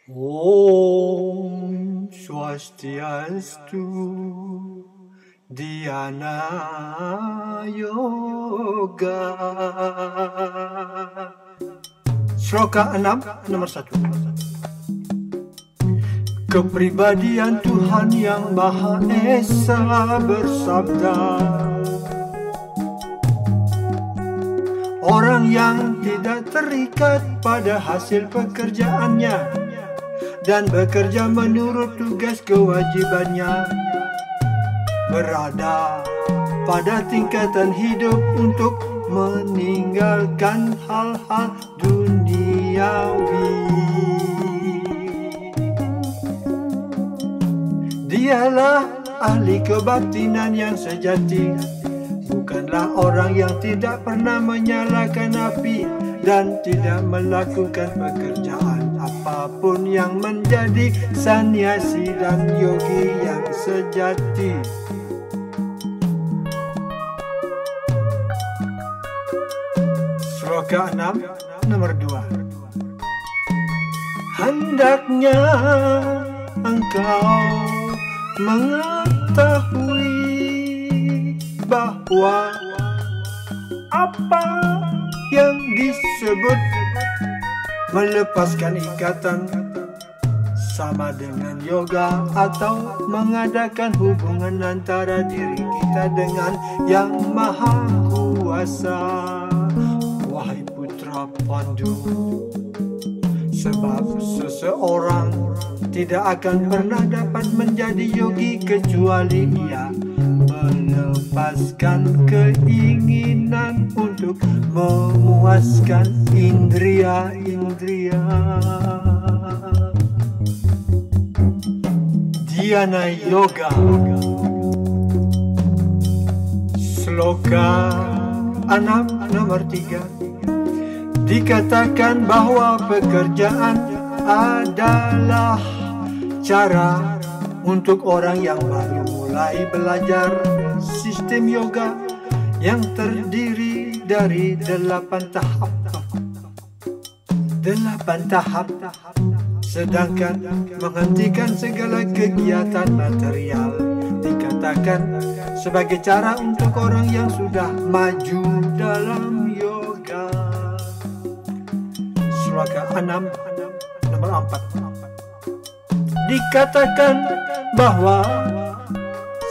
Om Swastiastu, Dhyana Yoga. Sloka 6 nomor 1. Kepribadian Tuhan yang Maha Esa bersabda, orang yang tidak terikat pada hasil pekerjaannya dan bekerja menurut tugas kewajibannya, berada pada tingkatan hidup untuk meninggalkan hal-hal duniawi. Dialah ahli kebatinan yang sejati, bukanlah orang yang tidak pernah menyalakan api dan tidak melakukan pekerjaan apapun yang menjadi sannyasi dan yogi yang sejati. Sloka 6 nomor 2. Hendaknya engkau mengetahui bahwa apa yang disebut melepaskan ikatan sama dengan yoga atau mengadakan hubungan antara diri kita dengan Yang Maha Kuasa. Wahai putra Pandu, sebab seseorang tidak akan pernah dapat menjadi yogi kecuali ia melepaskan keinginan untuk memuaskan indria-indria. Dhyana Yoga. Sloka 6 nomor 3. Dikatakan bahwa pekerjaan adalah cara untuk orang yang baru mulai belajar sistem yoga yang terdiri dari 8 tahap. 8 tahap, sedangkan menghentikan segala kegiatan material dikatakan sebagai cara untuk orang yang sudah maju dalam yoga. Sloka 6 nomor 4. Dikatakan bahwa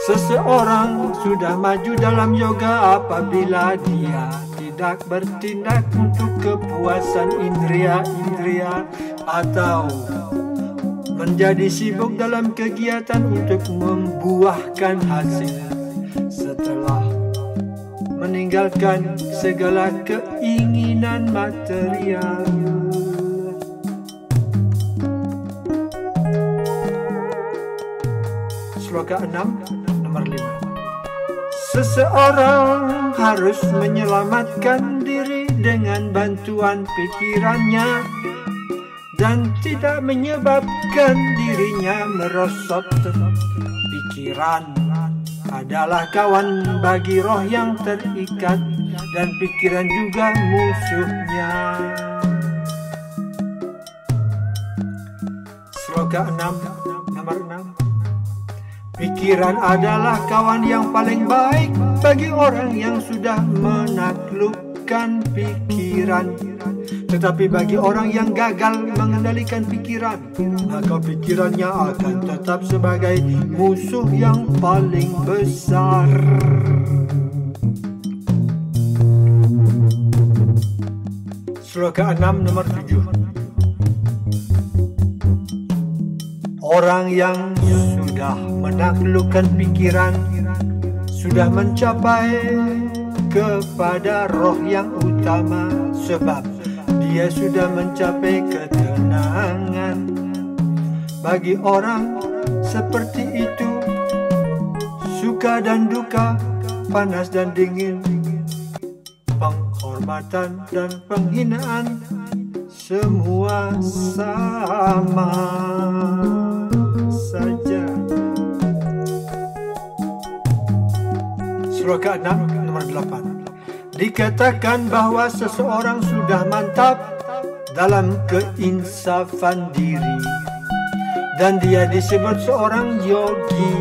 seseorang sudah maju dalam yoga apabila dia tidak bertindak untuk kepuasan indria-indria atau menjadi sibuk dalam kegiatan untuk membuahkan hasil setelah meninggalkan segala keinginan material. Sloka 6 nomor 5. Seseorang harus menyelamatkan diri dengan bantuan pikirannya dan tidak menyebabkan dirinya merosot. Pikiran adalah kawan bagi roh yang terikat dan pikiran juga musuhnya. Sloka 6 nomor 6. Pikiran adalah kawan yang paling baik bagi orang yang sudah menaklukkan pikiran. Tetapi bagi orang yang gagal mengendalikan pikiran, maka pikirannya akan tetap sebagai musuh yang paling besar. Sloka 6 nomor 7. Orang yang sudah menaklukkan pikiran sudah mencapai kepada roh yang utama, sebab dia sudah mencapai ketenangan. Bagi orang seperti itu, suka dan duka, panas dan dingin, penghormatan dan penghinaan, semua sama saja. Sloka 6 nomor 8. Dikatakan bahwa seseorang sudah mantap dalam keinsafan diri, dan dia disebut seorang yogi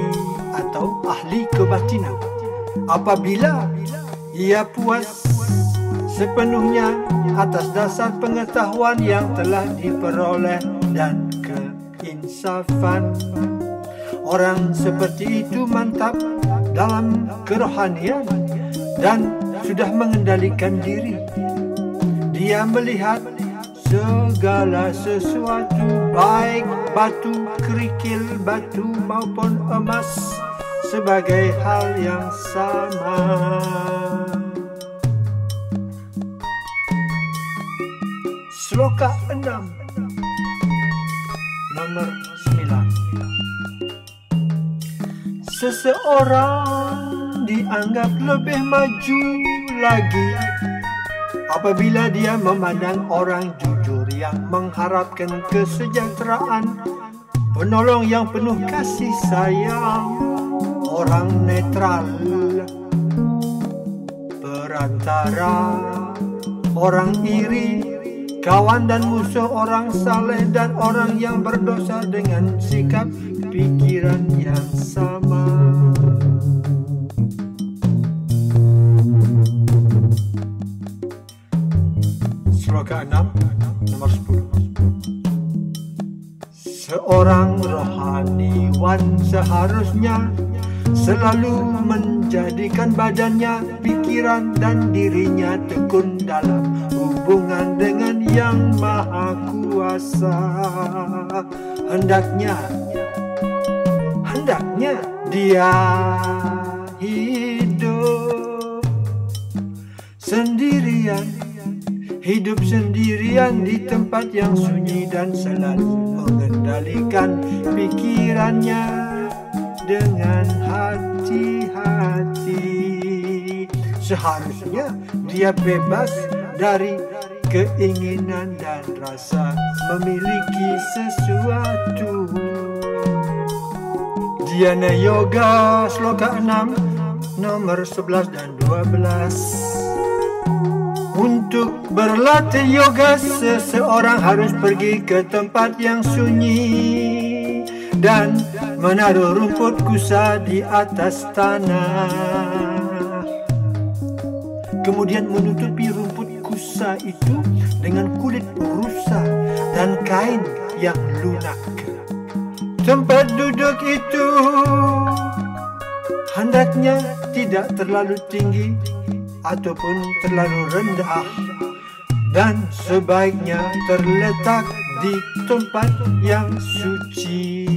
atau ahli kebatinan apabila ia puas sepenuhnya atas dasar pengetahuan yang telah diperoleh dan keinsafan. Orang seperti itu mantap dalam kerohanian dan sudah mengendalikan diri. Dia melihat segala sesuatu, baik batu, kerikil, batu maupun emas, sebagai hal yang sama. Sloka 6 nomor 9. Seseorang dianggap lebih maju lagi apabila dia memandang orang jujur yang mengharapkan kesejahteraan, penolong yang penuh kasih sayang, orang netral, perantara, orang iri, kawan dan musuh, orang saleh dan orang yang berdosa dengan sikap pikiran yang sama. Sloka 6 nomor 10. Seorang rohaniwan seharusnya selalu menjadikan badannya, pikiran dan dirinya tekun dalam hubungan dengan Yang Maha Kuasa. Hendaknya dia hidup sendirian di tempat yang sunyi dan selalu mengendalikan pikirannya dengan hati-hati. Seharusnya dia bebas dari keinginan dan rasa memiliki sesuatu. Dhyana Yoga Sloka 6 nomor 11 dan 12. Untuk berlatih yoga, seseorang harus pergi ke tempat yang sunyi dan menaruh rumput kusa di atas tanah. Kemudian menutupi rumput kusa itu dengan kulit rusa dan kain yang lunak. Tempat duduk itu hendaknya tidak terlalu tinggi ataupun terlalu rendah, dan sebaiknya terletak di tempat yang suci.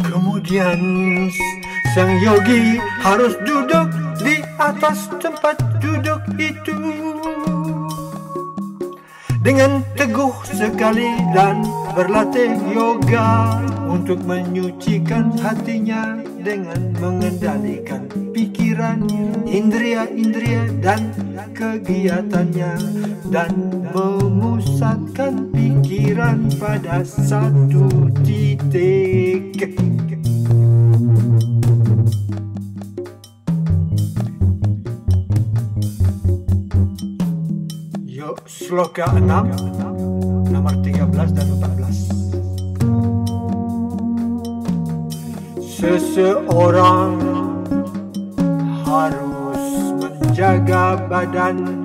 Kemudian sang yogi harus duduk di atas tempat duduk itu dengan teguh sekali dan berlatih yoga untuk menyucikan hatinya dengan mengendalikan pikiran, indria-indria dan kegiatannya, dan memusatkan pikiran pada satu titik. Yuk, Sloka 6 nomor 13 dan 14. Seseorang harus menjaga badan,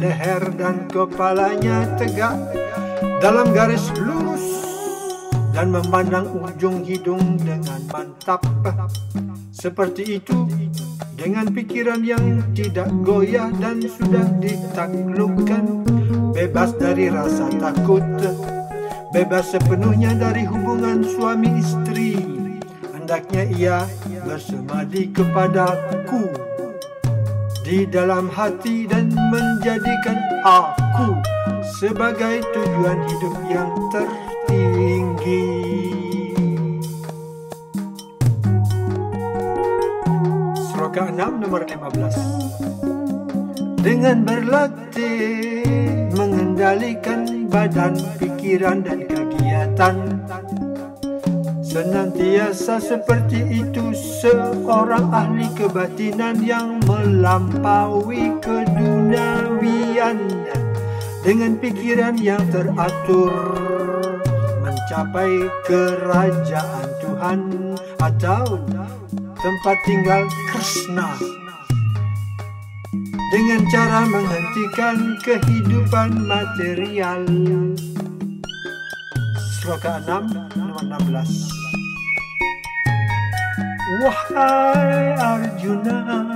leher dan kepalanya tegak dalam garis lurus dan memandang ujung hidung dengan mantap. Seperti itu, dengan pikiran yang tidak goyah dan sudah ditaklukkan, bebas dari rasa takut, bebas sepenuhnya dari hubungan suami istri. Hendaknya ia bersemadi kepadaku di dalam hati dan menjadikan aku sebagai tujuan hidup yang tertinggi. Sloka 6 nomor 15. Dengan berlatih mengendalikan badan, pikiran dan kegiatan, senantiasa seperti itu, seorang ahli kebatinan yang melampaui keduniawian kesucian dengan pikiran yang teratur mencapai kerajaan Tuhan atau tempat tinggal Krishna dengan cara menghentikan kehidupan material. Sloka 6 nomor 16. Wahai Arjuna,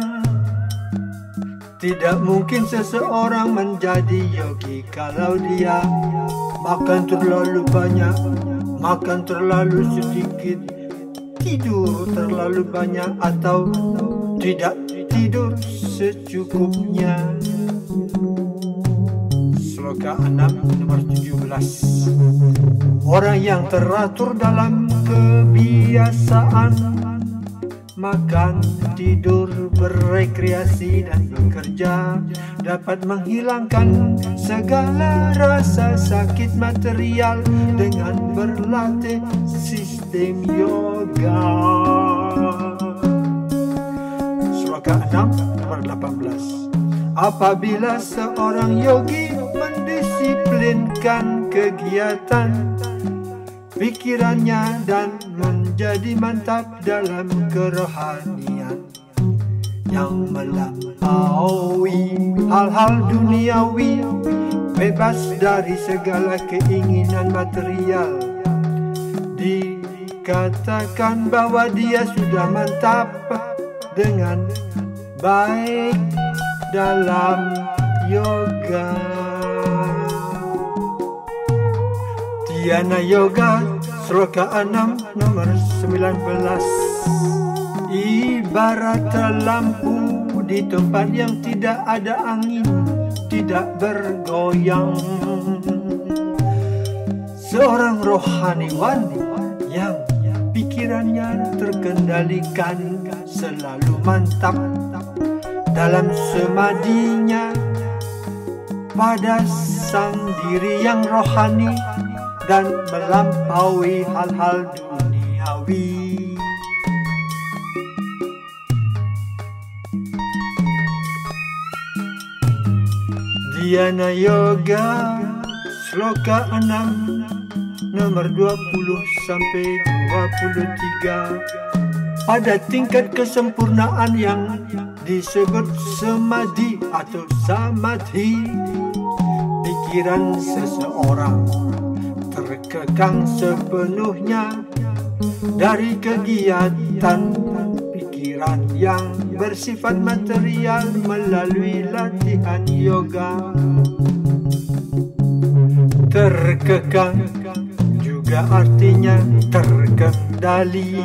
tidak mungkin seseorang menjadi yogi kalau dia makan terlalu banyak, makan terlalu sedikit, tidur terlalu banyak, atau tidak tidur secukupnya. Sloka 6 nomor 17. Orang yang teratur dalam kebiasaan makan, tidur, berrekreasi, dan bekerja dapat menghilangkan segala rasa sakit material dengan berlatih sistem yoga. Sloka 6 nomor 18. Apabila seorang yogi mendisiplinkan kegiatan pikirannya dan menjadi mantap dalam kerohanian yang melampaui hal-hal duniawi, bebas dari segala keinginan material, dikatakan bahwa dia sudah mantap dengan baik dalam yoga. Dhyana Yoga, Sloka 6 nomor 19. Ibarat lampu di tempat yang tidak ada angin, tidak bergoyang. Seorang rohaniwan yang pikirannya terkendalikan selalu mantap dalam semadinya pada sang diri yang rohani dan melampaui hal-hal duniawi. Dhyana Yoga, Sloka 6 nomor 20 sampai 23. Pada tingkat kesempurnaan yang disebut samadhi atau samadhi, pikiran seseorang terkekang sepenuhnya dari kegiatan pikiran yang bersifat material melalui latihan yoga. Terkekang juga artinya terkendali.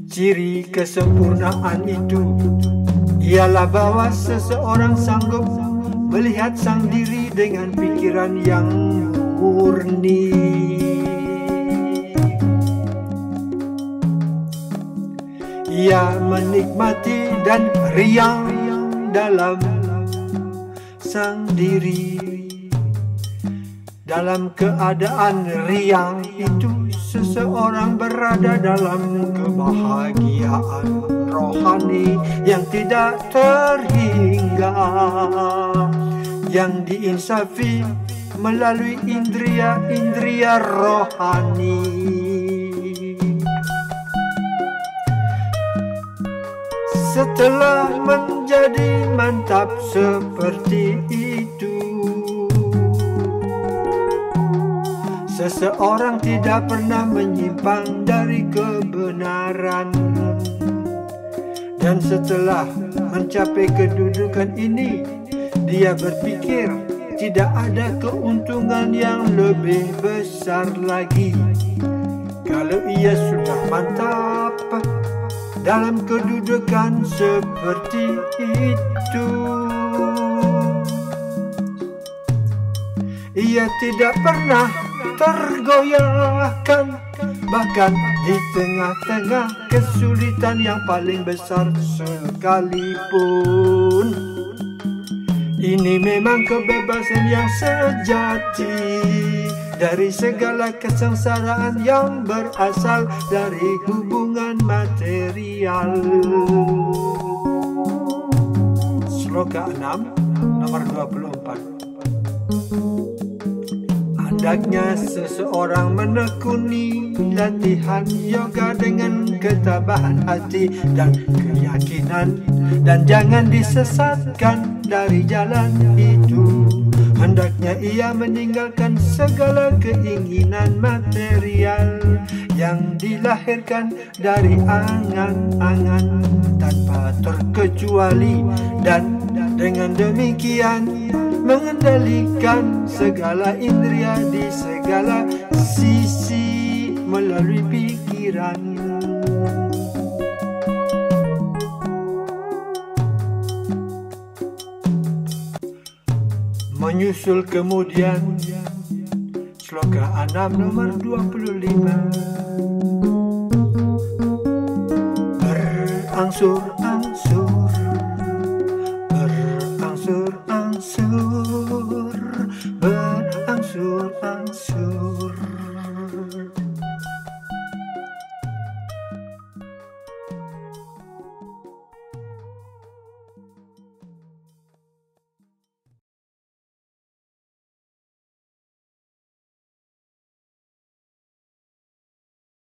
Ciri kesempurnaan itu ialah bahwa seseorang sanggup melihat sang diri dengan pikiran yang murni. Ia menikmati dan riang dalam sang diri. Dalam keadaan riang itu, seseorang berada dalam kebahagiaan rohani yang tidak terhingga, yang diinsafi melalui indria-indria rohani. Setelah menjadi mantap seperti itu, seseorang tidak pernah menyimpang dari kebenaran. Dan setelah mencapai kedudukan ini, dia berpikir tidak ada keuntungan yang lebih besar lagi kalau ia sudah mantap dalam kedudukan seperti itu. Ia tidak pernah tergoyahkan, bahkan di tengah-tengah kesulitan yang paling besar sekalipun. Ini memang kebebasan yang sejati dari segala kesengsaraan yang berasal dari hubungan material. Sloka 6 nomor 24. Hendaknya seseorang menekuni latihan yoga dengan ketabahan hati dan keyakinan, dan jangan disesatkan dari jalan itu. Hendaknya ia meninggalkan segala keinginan material yang dilahirkan dari angan-angan tanpa terkecuali, dan dengan demikian mengendalikan segala indera di segala sisi melalui pikiran. Menyusul kemudian Sloka 6 nomor 25. Berangsur-angsur, berangsur-angsur, berangsur-angsur.